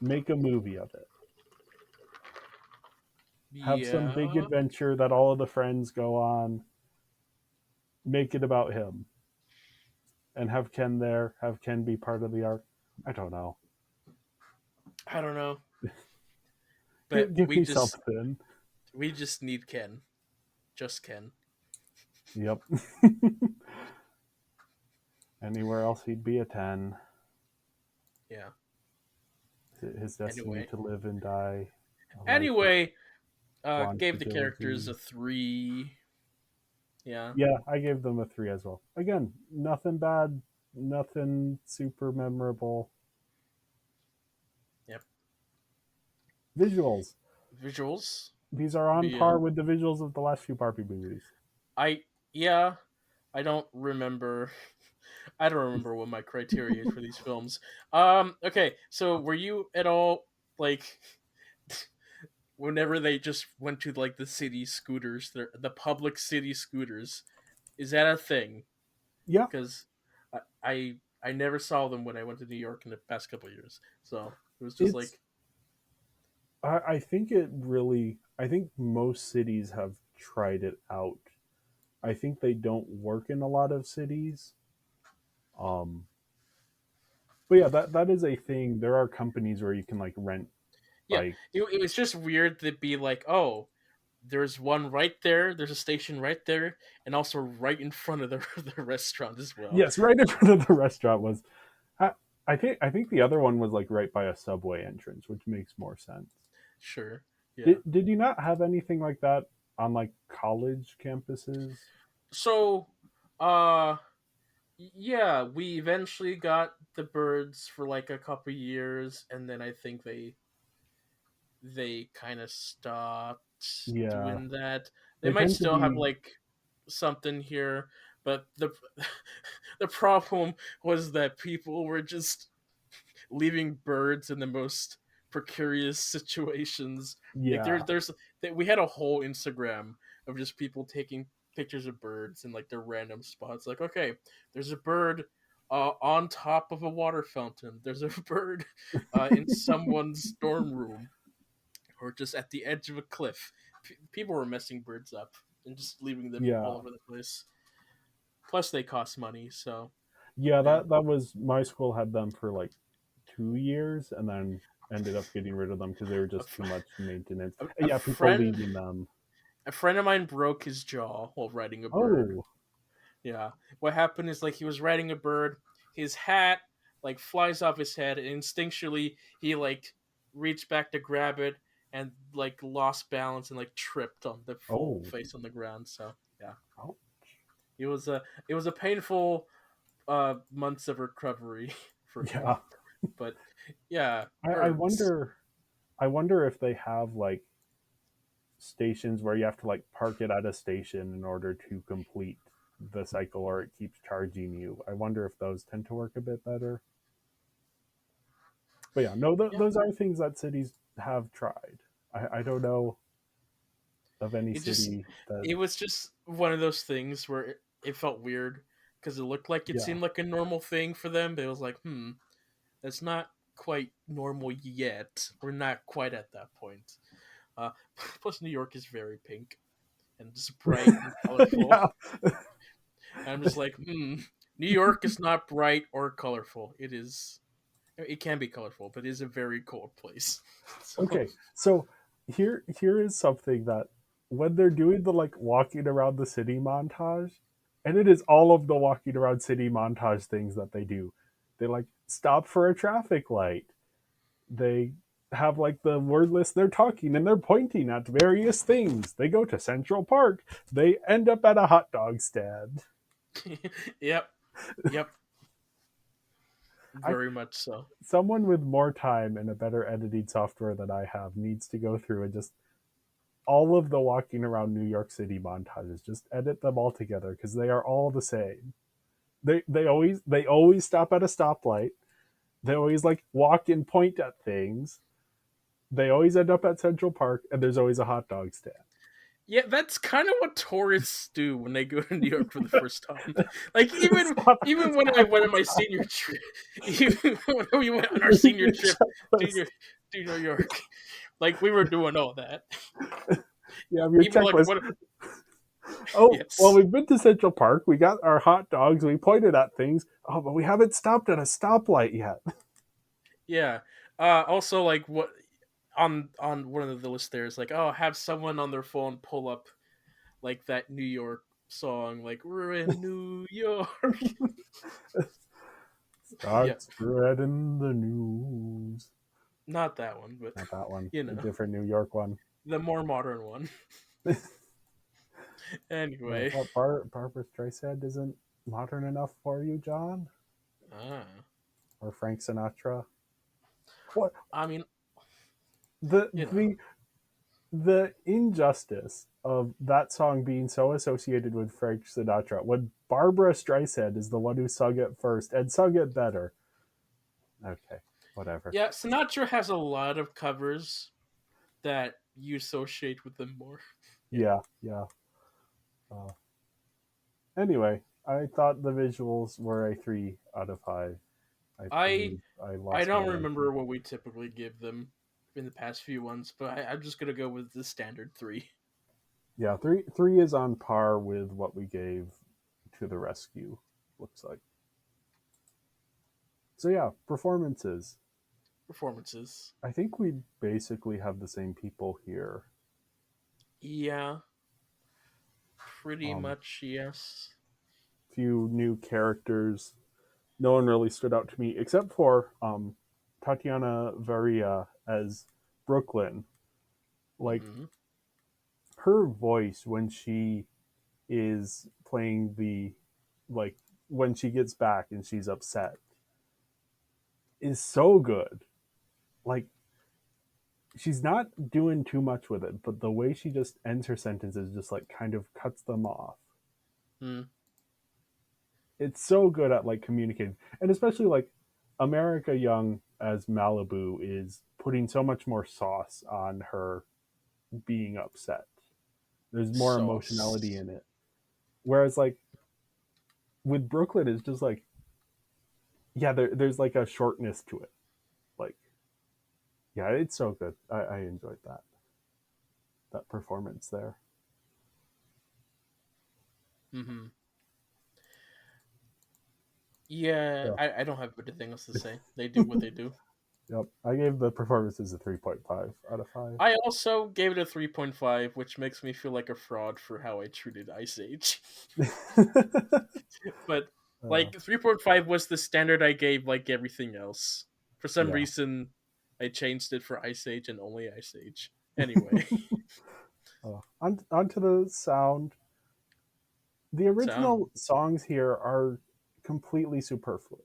Make a movie of it. Have some big Yeah. adventure that all of the friends go on. Make it about him. And have Ken there. Have Ken be part of the arc. I don't know. I don't know. But Give me something. we just need Ken. Just Ken. Yep. Anywhere else he'd be a 10. Yeah. His destiny Anyway. to live and die. Anyway, blonde gave the fragility. characters a 3. Yeah. Yeah, I gave them a 3 as well. Again, nothing bad, nothing super memorable. Yep. Visuals. Visuals. These are on par with the visuals of the last few Barbie movies. I don't remember. I don't remember what my criteria is for these films. Okay, so were you at all like whenever they just went to like the city scooters, the public city scooters, is that a thing? Yeah. Because I never saw them when I went to New York in the past couple of years, so it was just like I think it really. I think most cities have tried it out. I think they don't work in a lot of cities. But yeah, that is a thing. There are companies where you can like rent. yeah, Like, it was just weird to be like, oh, there's one right there. There's a station right there, and also right in front of the the restaurant as well. yes, right in front of the restaurant was. I think the other one was like right by a subway entrance, which makes more sense. Sure. Yeah. Did you not have anything like that on like college campuses? So, yeah, we eventually got the birds for like a couple years, and then I think they kind of stopped Yeah, doing that. They they might tend to still have be. like something here, but the the problem was that people were just leaving birds in the most precarious situations. Like Yeah, we had a whole Instagram of just people taking pictures of birds in like their random spots. Like, okay, there's a bird on top of a water fountain. There's a bird in someone's dorm room, or just at the edge of a cliff. People were messing birds up and just leaving them all yeah, over the place. Plus, they cost money, so Yeah, Yeah. that was my school had them for like 2 years, and then ended up getting rid of them because they were A, just fr- too much maintenance. a Yeah, people friend leaving them. a friend of mine broke his jaw while riding a bird. Oh, Yeah. What happened is like he was riding a bird, his hat like flies off his head, and instinctually he like reached back to grab it and like lost balance and like tripped on the full oh, face on the ground. So yeah, oh. it was a painful months of recovery for him. Yeah. But yeah, I birds. wonder. I wonder if they have like stations where you have to like park it at a station in order to complete the cycle, or it keeps charging you. I wonder if those tend to work a bit better. But yeah, no, Yeah, those are things that cities have tried. I don't know of any it just city that. it was just one of those things where it felt weird because it looked like it Yeah. seemed like a normal thing for them, but it was like, that's not quite normal yet. We're not quite at that point. Uh, Plus, New York is very pink and just bright and colorful. Yeah. And I'm just like, New York is not bright or colorful. It is. It can be colorful, but it is a very cold place. So, Okay, so here is something that when they're doing the like walking around the city montage, and it is all of the walking around city montage things that they do. They like stop for a traffic light. They have like the word list, they're talking and they're pointing at various things. They go to Central Park. They end up at a hot dog stand. yep, yep, I very much so. Someone with more time and a better editing software than I have needs to go through and just all of the walking around New York City montages. Just edit them all together because they are all the same. They always stop at a stoplight. They always like walk and point at things. They always end up at Central Park, and there's always a hot dog stand. Yeah, that's kind of what tourists do when they go to New York for the first time. Like even stop, even when I stop went at on my stop. senior trip, even when we went on our Leave senior your trip to checklist. New York, like we were doing all that. You have your Even like checklist. what? Oh, well, Yes, we've been to Central Park. We got our hot dogs. We pointed at things. Oh, but we haven't stopped at a stoplight yet. yeah. Also, like what on one of the list there is like, oh, have someone on their phone pull up like that New York song, like we're in New York. Yeah, Start spreading the news. not that one, but Not that one. you A know, different New York one. the more modern one. Anyway, What Barbara Streisand isn't modern enough for you, John? ah, Or Frank Sinatra? What I mean, the you know, the the injustice of that song being so associated with Frank Sinatra when Barbara Streisand is the one who sung it first and sung it better. Okay, whatever. yeah, Sinatra has a lot of covers that you associate with them more. Yeah, Yeah, yeah. Uh, anyway, I thought the visuals were a 3 out of 5. I I believe I I lost my don't ranking. remember what we typically give them in the past few ones, but I'm just gonna go with the standard three. Yeah, three is on par with what we gave to the rescue. Looks like. So yeah, performances. Performances. I think we basically have the same people here. Yeah, pretty Um, much yes. Few new characters. No one really stood out to me except for Tatiana Varia as Brooklyn. Like Hmm. her voice when she is playing the like when she gets back and she's upset is so good. Like she's not doing too much with it, but the way she just ends her sentences just like kind of cuts them off. Mm. It's so good at like communicating, and especially like America Young as Malibu is putting so much more sauce on her being upset. There's more emotionality Sauce. in it, whereas like with Brooklyn, it's just like yeah, there's like a shortness to it. Like yeah, it's so good. I enjoyed that performance there. Hmm. Yeah, So, I don't have anything else to say. They do what they do. yep. I gave the performances a 3.5 out of 5. I also gave it a 3.5, which makes me feel like a fraud for how I treated Ice Age. But uh, like 3.5 was the standard I gave like everything else. For some yeah. reason, I changed it for Ice Age and only Ice Age. Anyway, Onto the sound. The sound original songs here are completely superfluous.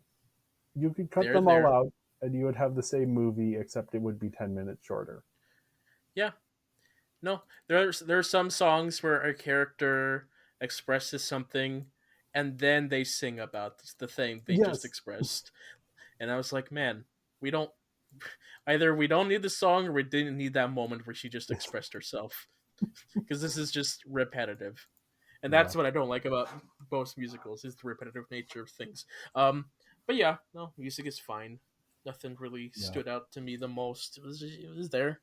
You could cut they're them all there. out and you would have the same movie, except it would be 10 minutes shorter. Yeah, no, there are some songs where a character expresses something, and then they sing about the thing they just Yes. expressed. And I was like, man, we don't either we don't need the song or we didn't need that moment where she just expressed herself because this is just repetitive, and Yeah. that's what I don't like about most musicals is the repetitive nature of things. But yeah, no, music is fine. Nothing really Yeah. stood out to me the most. It was there.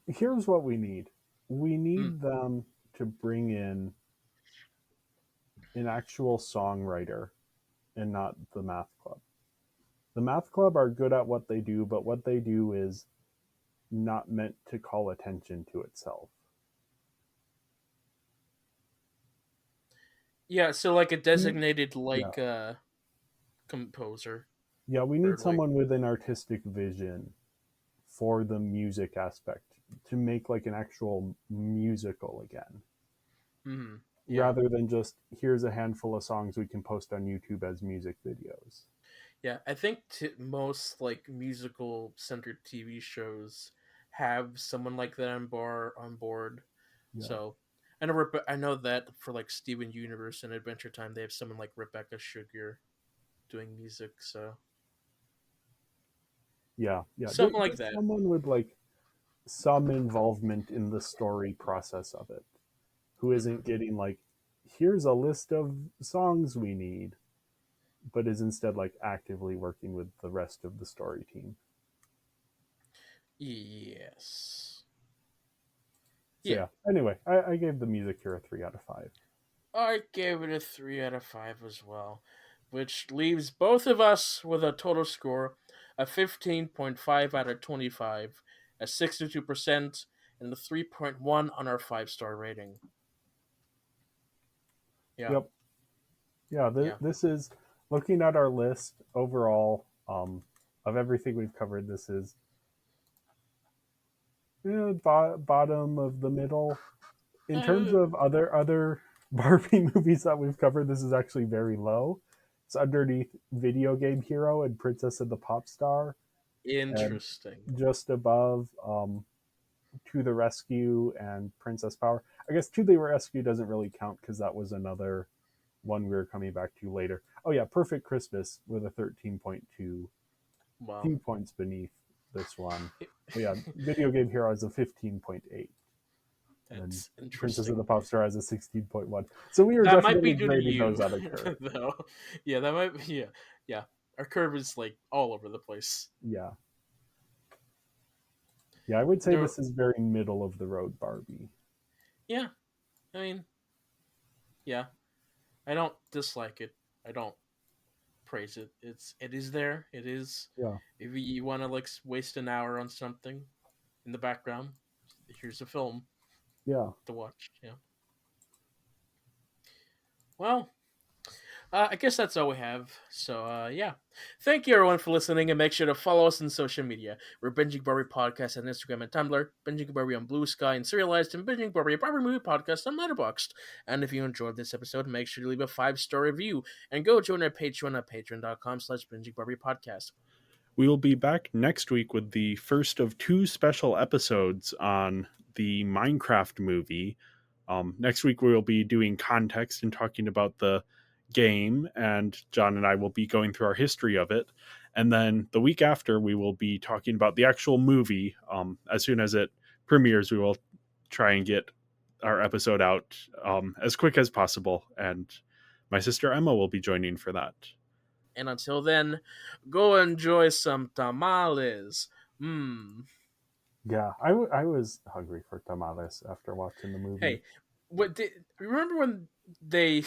Here's what we need. We Mm. need them to bring in an actual songwriter and not the math club. The math club are good at what they do, but what they do is not meant to call attention to itself. Yeah, so like a We, designated yeah. like composer Yeah, we or need like someone with an artistic vision for the music aspect to make like an actual musical again, yeah. rather than just here's a handful of songs we can post on YouTube as music videos. Yeah, I think most like musical centered TV shows have someone like that on board. Yeah. So I know that for like Steven Universe and Adventure Time, they have someone like Rebecca Sugar doing music. So Yeah, yeah. something like Just that. someone with like some involvement in the story process of it, who Hmm. isn't getting like, here's a list of songs we need, but is instead like actively working with the rest of the story team. Yes. So Yeah. yeah. Anyway, I gave the music here a 3 out of 5. I gave it a 3 out of 5 as well, which leaves both of us with a total score of 15.5 out of 25, a 62%, and a 3.1 on our 5-star rating. Yeah, Yep. Yeah. yeah. This is looking at our list overall of everything we've covered. This is bottom of the middle in terms Uh, of other Barbie movies that we've covered. This is actually very low. It's underneath Video Game Hero and Princess and the Pop Star, and Interesting. just above To the Rescue and Princess Power. I guess To the Rescue doesn't really count because that was another one we were coming back to later. Oh yeah, Perfect Christmas with a 13.2, Wow. few points beneath this one. But yeah, Video Game Hero has a 15.8. And That's Princess of interesting. the Pop Star has a 16.1. So we are That might be definitely due to grading you, those out of curve. though. Yeah, that might be. Yeah, yeah. Our curve is like all over the place. Yeah. Yeah, I would say There. this is very middle of the road Barbie. Yeah, I mean, yeah. I don't dislike it. I don't praise it. It is there. It is. Yeah. If you want to like waste an hour on something in the background, here's a film Yeah. to watch. Yeah. Well, I guess that's all we have. So, yeah. Thank you, everyone, for listening, and make sure to follow us on social media. We're Binging Barbie Podcast on Instagram and Tumblr, Binging Barbie on Blue Sky and Serialized, and Binging Barbie, a Barbie movie podcast on Letterboxd. And if you enjoyed this episode, make sure to leave a 5-star review and go join our Patreon at patreon.com/Binging Barbie Podcast. We will be back next week with the first of 2 special episodes on the Minecraft movie. Next week, we will be doing context and talking about the game, and John and I will be going through our history of it. And then the week after, we will be talking about the actual movie. As soon as it premieres, we will try and get our episode out as quick as possible. And my sister Emma will be joining for that. And until then, go enjoy some tamales. Mmm. Yeah, I was hungry for tamales after watching the movie. Hey, what did remember when they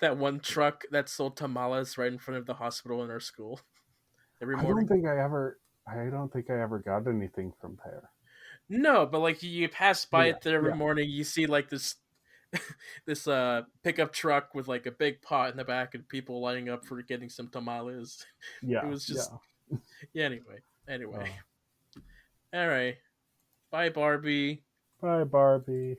that one truck that sold tamales right in front of the hospital in our school every I don't morning? think I ever. I don't think I ever got anything from there. No, but like you pass But by yeah, it there every yeah, morning, you see like this this pickup truck with like a big pot in the back and people lining up for getting some tamales. It yeah, was just yeah. yeah. Anyway, Uh, all right. Bye, Barbie. Bye, Barbie.